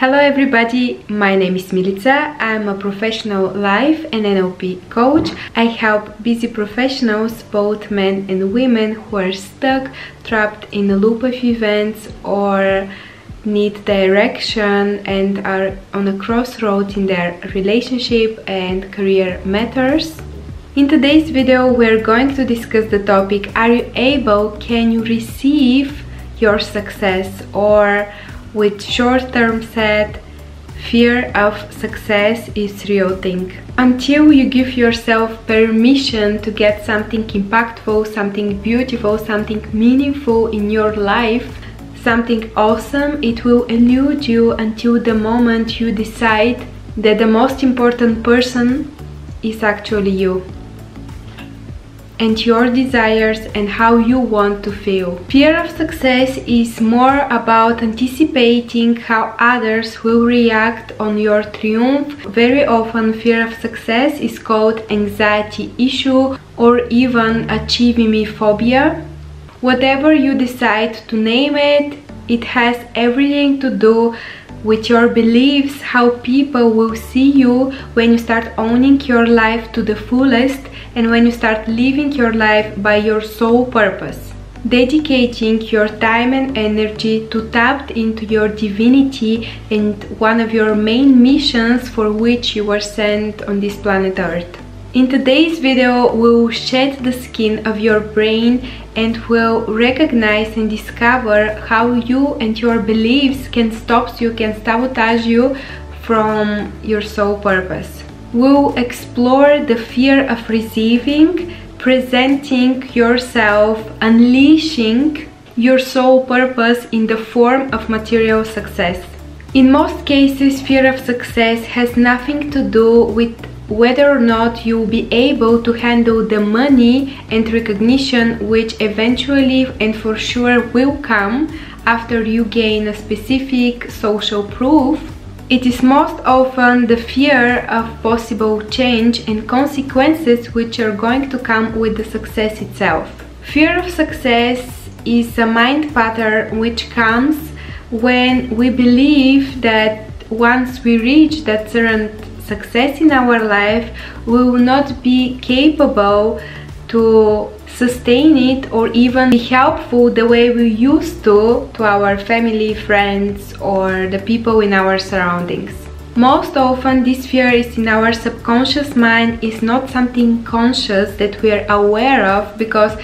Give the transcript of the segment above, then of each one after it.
Hello everybody, my name is Militsa. I'm a professional life and NLP coach. I help busy professionals, both men and women, who are stuck, trapped in a loop of events or need direction and are on a crossroad in their relationship and career matters. In today's video, we're going to discuss the topic, are you able, can you receive your success? Or with short-term said, fear of success is real thing. Until you give yourself permission to get something impactful, something beautiful, something meaningful in your life, something awesome, it will elude you until the moment you decide that the most important person is actually you and your desires and how you want to feel. Fear of success is more about anticipating how others will react on your triumph. Very often fear of success is called anxiety issue or even achieving me phobia. Whatever you decide to name it, it has everything to do with your beliefs, how people will see you when you start owning your life to the fullest and when you start living your life by your sole purpose. Dedicating your time and energy to tap into your divinity and one of your main missions for which you were sent on this planet Earth. In today's video, we'll shed the skin of your brain and we'll recognize and discover how you and your beliefs can stop you, can sabotage you from your sole purpose. We'll explore the fear of receiving, presenting yourself, unleashing your sole purpose in the form of material success. In most cases, fear of success has nothing to do with whether or not you'll be able to handle the money and recognition which eventually and for sure will come after you gain a specific social proof. It is most often the fear of possible change and consequences which are going to come with the success itself. Fear of success is a mind pattern which comes when we believe that once we reach that certain success in our life, we will not be capable to sustain it or even be helpful the way we used to our family, friends, or the people in our surroundings. Most often this fear is in our subconscious mind, is not something conscious that we are aware of, because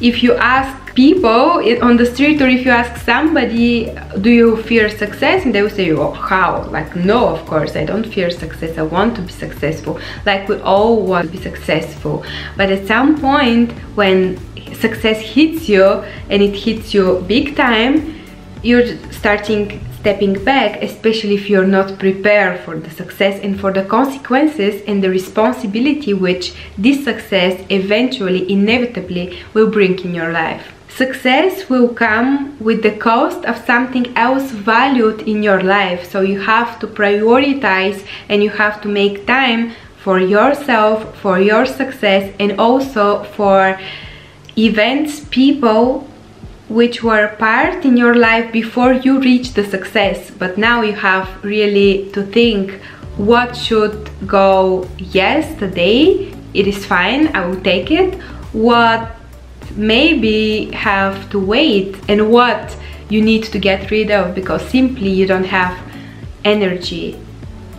if you ask people on the street or if you ask somebody, do you fear success, and they will say, oh, how? Like, no, of course I don't fear success, I want to be successful. Like, we all want to be successful, but at some point when success hits you and it hits you big time, you're stepping back, especially if you're not prepared for the success and for the consequences and the responsibility which this success eventually, inevitably will bring in your life. Success will come with the cost of something else valued in your life, so you have to prioritize and you have to make time for yourself, for your success, and also for events, people which were part in your life before you reach the success. But now you have really to think what should go, yes, today it is fine, I will take it, what maybe have to wait, and what you need to get rid of because simply you don't have energy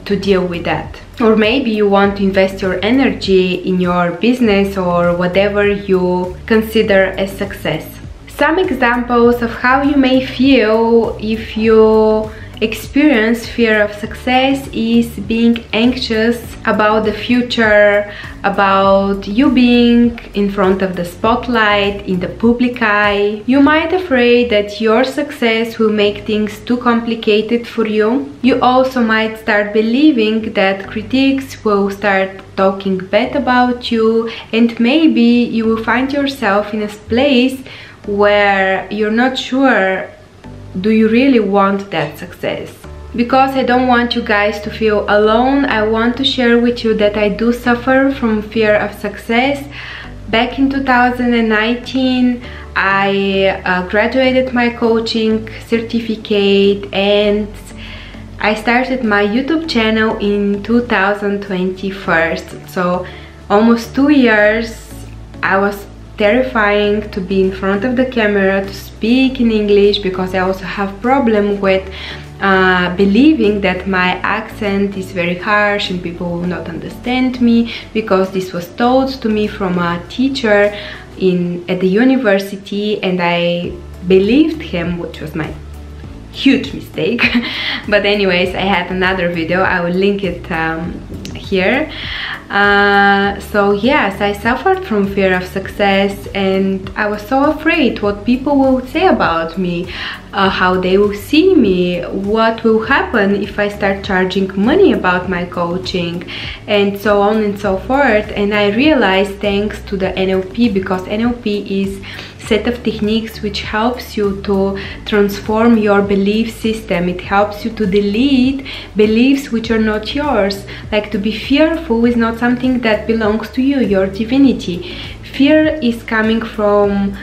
to deal with that. Or maybe you want to invest your energy in your business or whatever you consider as success. Some examples of how you may feel if you experience fear of success is being anxious about the future, about you being in front of the spotlight, in the public eye. You might be afraid that your success will make things too complicated for you. You also might start believing that critics will start talking bad about you, and maybe you will find yourself in a place where you're not sure, do you really want that success? Because I don't want you guys to feel alone, I want to share with you that I do suffer from fear of success. Back in 2019, I graduated my coaching certificate, and I started my YouTube channel in 2021, so almost 2 years. I was terrifying to be in front of the camera, to speak in English, because I also have problem with believing that my accent is very harsh and people will not understand me, because this was taught to me from a teacher at the university, and I believed him, which was my huge mistake. But anyways, I had another video, I will link it here. So yes, I suffered from fear of success, and I was so afraid what people will say about me, how they will see me, what will happen if I start charging money about my coaching, and so on and so forth. And I realized, thanks to the NLP, because NLP is set of techniques which helps you to transform your belief system. It helps you to delete beliefs which are not yours. Like, to be fearful is not something that belongs to you, your divinity. Fear is coming from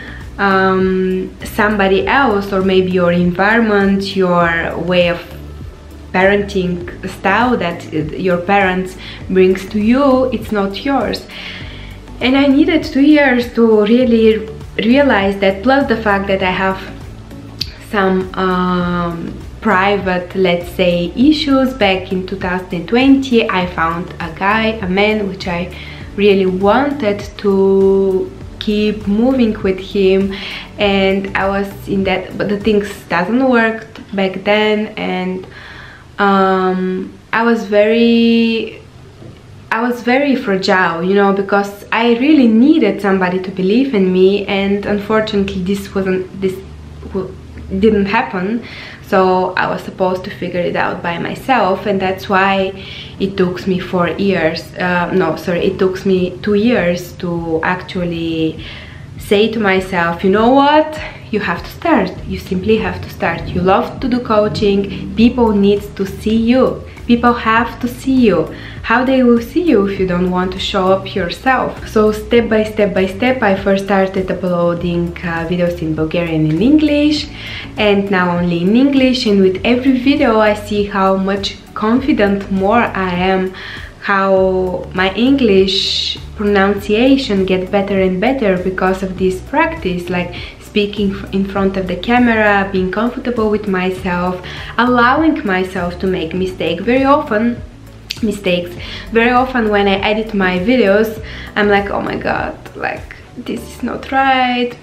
somebody else, or maybe your environment, your way of parenting style that your parents brings to you. It's not yours. And I needed 2 years to really realize that, plus the fact that I have some private, let's say, issues. Back in 2020 I found a man which I really wanted to keep moving with him, and I was in that, but the things doesn't work back then, and I was very fragile, you know, because I really needed somebody to believe in me, and unfortunately this didn't happen. So I was supposed to figure it out by myself, and that's why it took me 4 years. It took me 2 years to actually say to myself, you know what? You have to start. You simply have to start. You love to do coaching. People need to see you. People have to see you. How they will see you if you don't want to show up yourself? So step by step, I first started uploading videos in Bulgarian and English, and now only in English. And with every video I see how much confident more I am, how my English pronunciation gets better and better because of this practice, like speaking in front of the camera, being comfortable with myself, allowing myself to make mistakes. Very often when I edit my videos, I'm like, oh my god, like, this is not right,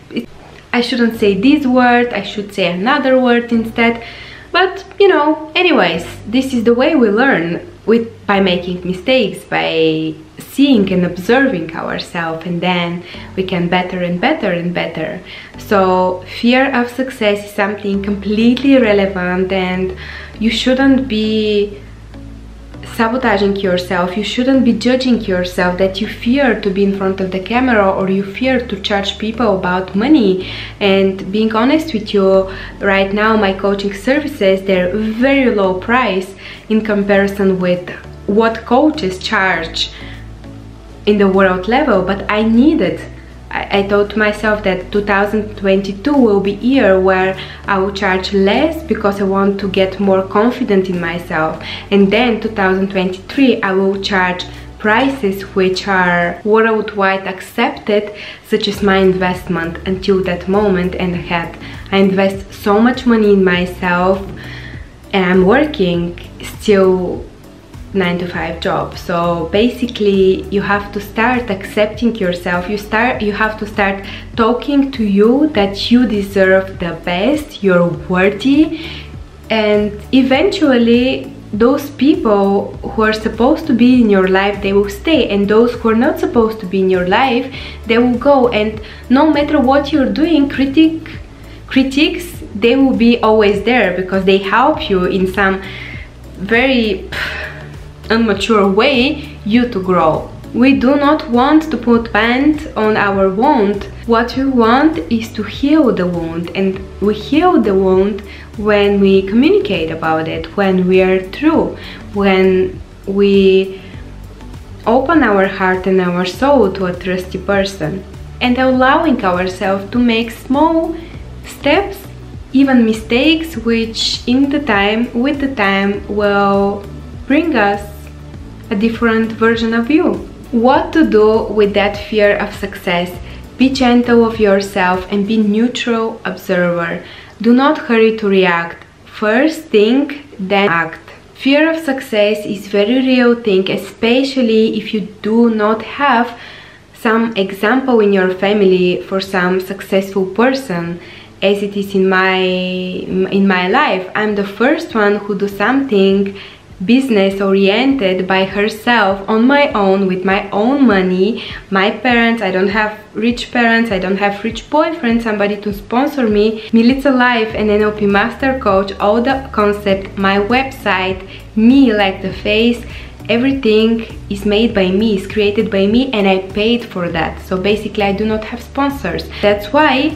I shouldn't say this word, I should say another word instead. But you know, anyways, this is the way we learn, by making mistakes, by seeing and observing ourselves, and then we can better and better and better. So fear of success is something completely irrelevant, and you shouldn't be sabotaging yourself. You shouldn't be judging yourself that you fear to be in front of the camera, or you fear to charge people about money. And being honest with you, right now my coaching services, they're very low price in comparison with what coaches charge in the world level. But I needed, I thought to myself that 2022 will be a year where I will charge less, because I want to get more confident in myself. And then 2023 I will charge prices which are worldwide accepted, such as my investment until that moment. And I invest so much money in myself, and I'm working still 9-to-5 job. So basically you have to start accepting yourself. You have to start talking to you that you deserve the best, you're worthy, and eventually those people who are supposed to be in your life, they will stay, and those who are not supposed to be in your life, they will go. And no matter what you're doing, critics, they will be always there, because they help you in some very immature way you to grow. We do not want to put band on our wound. What we want is to heal the wound, and we heal the wound when we communicate about it, when we are true, when we open our heart and our soul to a trusty person, and allowing ourselves to make small steps even mistakes, which with the time will bring us a different version of you. What to do with that fear of success? Be gentle with yourself and be neutral observer. Do not hurry to react. First think, then act. Fear of success is very real thing, especially if you do not have some example in your family for some successful person, as it is in my life. I'm the first one who do something business oriented by herself on my own with my own money. My parents, I don't have rich parents, I don't have rich boyfriend, somebody to sponsor me. Militsa Life&NLP Master Coach, all the concept, my website, me like the face, everything is made by me, is created by me, and I paid for that. So basically I do not have sponsors. That's why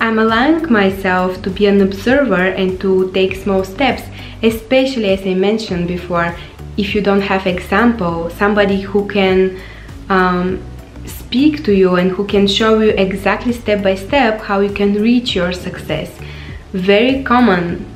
I'm allowing myself to be an observer and to take small steps, especially as I mentioned before, if you don't have example, somebody who can speak to you and who can show you exactly step by step how you can reach your success. Very common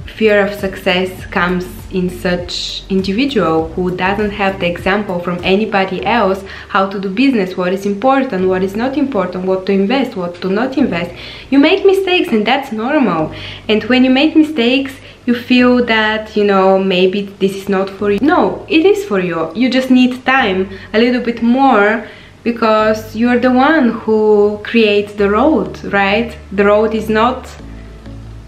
fear of success comes in such individual who doesn't have the example from anybody else how to do business, what is important, what is not important, what to invest, what to not invest. You make mistakes and that's normal. And when you make mistakes, you feel that, you know, maybe this is not for you. No, it is for you. You just need time, a little bit more, because you're the one who creates the road, right? The road is not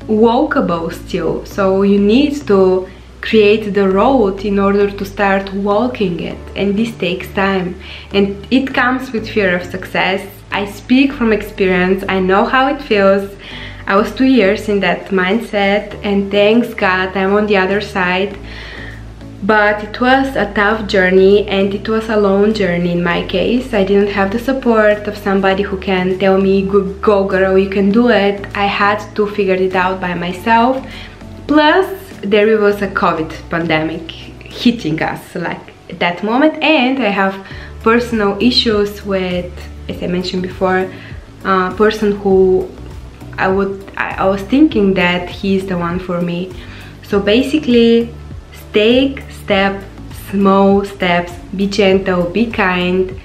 walkable still, so you need to create the road in order to start walking it, and this takes time, and it comes with fear of success. I speak from experience, I know how it feels. I was 2 years in that mindset, and thanks God I'm on the other side. But it was a tough journey, and it was a long journey in my case. I didn't have the support of somebody who can tell me, go girl, you can do it. I had to figure it out by myself. Plus there was a COVID pandemic hitting us like at that moment, and I have personal issues with, as I mentioned before, a person who I was thinking that he's the one for me. So basically, take small steps, be gentle, be kind,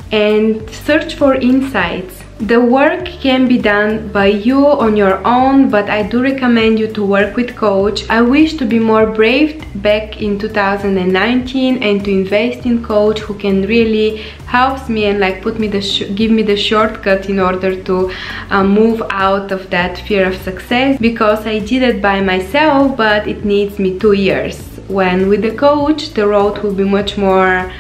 and search for insights. The work can be done by you on your own, but I do recommend you to work with coach. I wish to be more brave back in 2019 and to invest in coach who can really help me and like give me the shortcut in order to move out of that fear of success, because I did it by myself, but it needs me 2 years. When with the coach, the road will be much more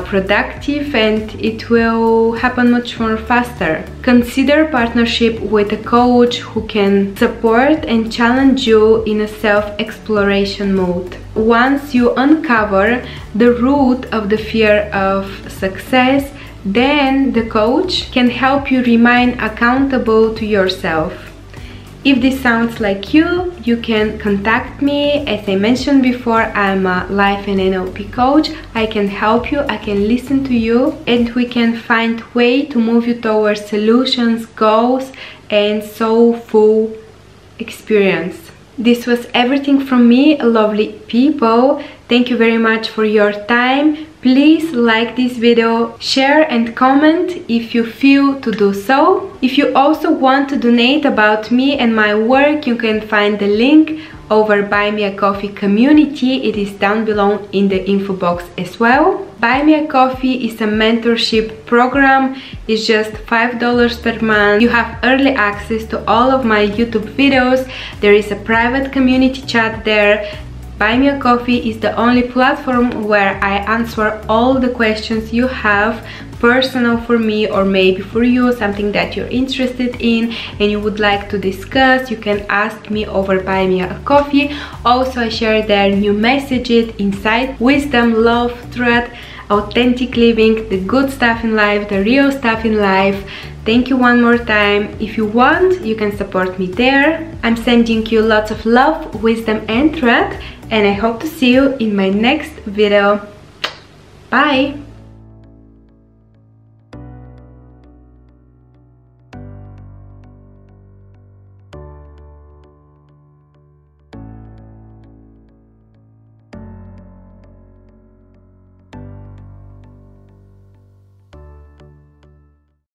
productive and it will happen much more faster. Consider partnership with a coach who can support and challenge you in a self-exploration mode. Once you uncover the root of the fear of success, then the coach can help you remain accountable to yourself. If this sounds like you, you can contact me. As I mentioned before, I'm a life and NLP coach. I can help you, I can listen to you, and we can find way to move you towards solutions, goals, and soulful experience. This was everything from me, lovely people. Thank you very much for your time. Please like this video, share and comment if you feel to do so. If you also want to donate about me and my work, you can find the link over Buy Me a Coffee community. It is down below in the info box as well. Buy Me a Coffee is a mentorship program. It's just $5 per month. You have early access to all of my YouTube videos. There is a private community chat there. Buy Me a Coffee is the only platform where I answer all the questions you have, personal for me or maybe for you, something that you're interested in and you would like to discuss. You can ask me over Buy Me a Coffee. Also, I share there new messages, insight, wisdom, love, truth, authentic living, the good stuff in life, the real stuff in life. Thank you one more time. If you want, you can support me there. I'm sending you lots of love, wisdom and truth, and I hope to see you in my next video. Bye!